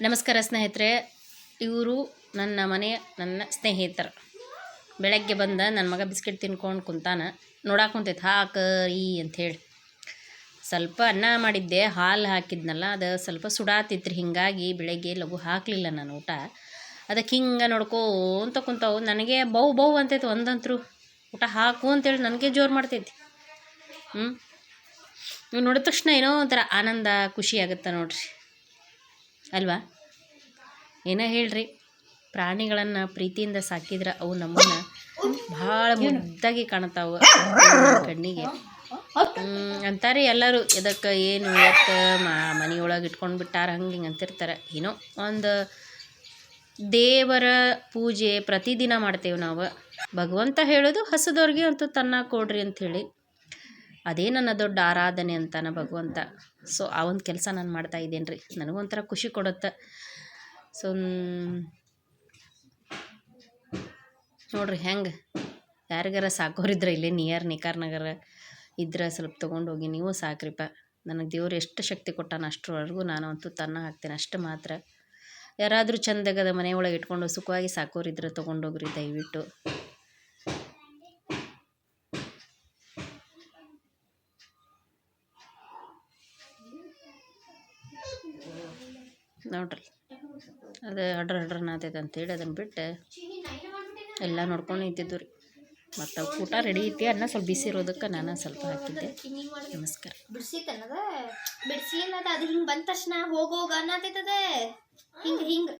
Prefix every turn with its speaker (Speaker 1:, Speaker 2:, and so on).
Speaker 1: ನಮಸ್ಕಾರ ಸ್ನೇಹಿತರೆ, ಇವರು ನನ್ನ ಸ್ನೇಹಿತರು. ಬೆಳಗ್ಗೆ ಬಂದ ನನ್ನ ಮಗ ಬಿಸ್ಕೆಟ್ ತಿನ್ಕೊಂಡು ಕುಂತಾನ. ನೋಡಕ್ಕೆ ಕುಂತೈತೆ ಹಾಕಿ ಅಂಥೇಳಿ. ಸ್ವಲ್ಪ ಅನ್ನ ಮಾಡಿದ್ದೆ, ಹಾಲು ಹಾಕಿದ್ನಲ್ಲ, ಅದು ಸ್ವಲ್ಪ ಸುಡಾತಿತ್ತು. ಹೀಗಾಗಿ ಬೆಳಗ್ಗೆ ಲಘು ಹಾಕಲಿಲ್ಲ ನಾನು ಊಟ. ಅದಕ್ಕೆ ಹಿಂಗೆ ನೋಡ್ಕೊಂತ ಕುಂತಾವು. ನನಗೆ ಬೌ ಅಂತೈತೆ ಒಂದಂತರು. ಊಟ ಹಾಕು ಅಂತೇಳಿ ನನಗೆ ಜೋರು ಮಾಡ್ತೈತಿ. ನೀವು ನೋಡಿದ ತಕ್ಷಣ ಏನೋ ಒಂಥರ ಆನಂದ, ಖುಷಿ ಆಗುತ್ತೆ ನೋಡ್ರಿ, ಅಲ್ವಾ? ಏನೋ ಹೇಳ್ರಿ, ಪ್ರಾಣಿಗಳನ್ನು ಪ್ರೀತಿಯಿಂದ ಸಾಕಿದ್ರೆ ಅವು ನಮ್ಮನ್ನು ಭಾಳ ಮುದ್ದಾಗಿ ಕಾಣ್ತಾವೆ ಕಣ್ಣಿಗೆ. ಅಂತಾರೆ ಎಲ್ಲರೂ, ಇದಕ್ಕೆ ಏನು ಇವತ್ತು ಮನೆಯೊಳಗೆ ಇಟ್ಕೊಂಡು ಬಿಟ್ಟಾರ, ಹಿಂಗೆ ಅಂತಿರ್ತಾರೆ. ಏನೋ ಒಂದು ದೇವರ ಪೂಜೆ ಪ್ರತಿದಿನ ಮಾಡ್ತೇವೆ ನಾವು. ಭಗವಂತ ಹೇಳೋದು ಹಸಿದವ್ರಿಗೆ ಅಂತೂ ತನ್ನ ಕೊಡ್ರಿ ಅಂಥೇಳಿ. ಅದೇ ನನ್ನ ದೊಡ್ಡ ಆರಾಧನೆ ಅಂತಾನೆ ಭಗವಂತ. ಸೊ ಆ ಒಂದು ಕೆಲಸ ನಾನು ಮಾಡ್ತಾ ಇದ್ದೇನೆ ರೀ. ನನಗೊಂಥರ ಖುಷಿ ಕೊಡುತ್ತೆ. ಸೊ ನೋಡ್ರಿ ಹೆಂಗೆ, ಯಾರಿಗಾರ ಸಾಕೋರಿದ್ರೆ ಇಲ್ಲೇ ನಿಕಾರ್ ನಗರ ಇದ್ರೆ ಸ್ವಲ್ಪ ತೊಗೊಂಡೋಗಿ ನೀವು ಸಾಕ್ರಿಪ್ಪ. ನನಗೆ ದೇವ್ರು ಎಷ್ಟು ಶಕ್ತಿ ಕೊಟ್ಟಾನ ಅಷ್ಟರವರೆಗೂ ನಾನು ಅಂತೂ ತನ್ನ ಹಾಕ್ತೇನೆ, ಅಷ್ಟು ಮಾತ್ರ. ಯಾರಾದರೂ ಚಂದಗದ ಮನೆಯೊಳಗೆ ಇಟ್ಕೊಂಡು ಸುಖವಾಗಿ ಸಾಕೋರಿದ್ರೆ ತೊಗೊಂಡೋಗ್ರಿ ದಯವಿಟ್ಟು. ನೋಡ್ರಿ, ಅದು ಹಡ್ರ ನಾತೈತೆ ಅಂತೇಳಿ ಅದನ್ನು ಬಿಟ್ಟು ಎಲ್ಲ ನೋಡ್ಕೊಂಡು ನಿಂತಿದ್ದು ರೀ. ಮತ್ತು ಊಟ ರೆಡಿ ಐತಿ, ಅನ್ನ ಸ್ವಲ್ಪ ಬಿಸಿ ಇರೋದಕ್ಕೆ ನಾನು ಸ್ವಲ್ಪ ಹಾಕಿದ್ದೆ. ನಮಸ್ಕಾರ.
Speaker 2: ಬಿಡಿಸಿಲ್ಲ ಅದು ಹಿಂಗೆ ಬಂದ ತಕ್ಷಣ ಹೋಗೋಗ ಅನ್ನತೈತದ ಹಿಂಗೆ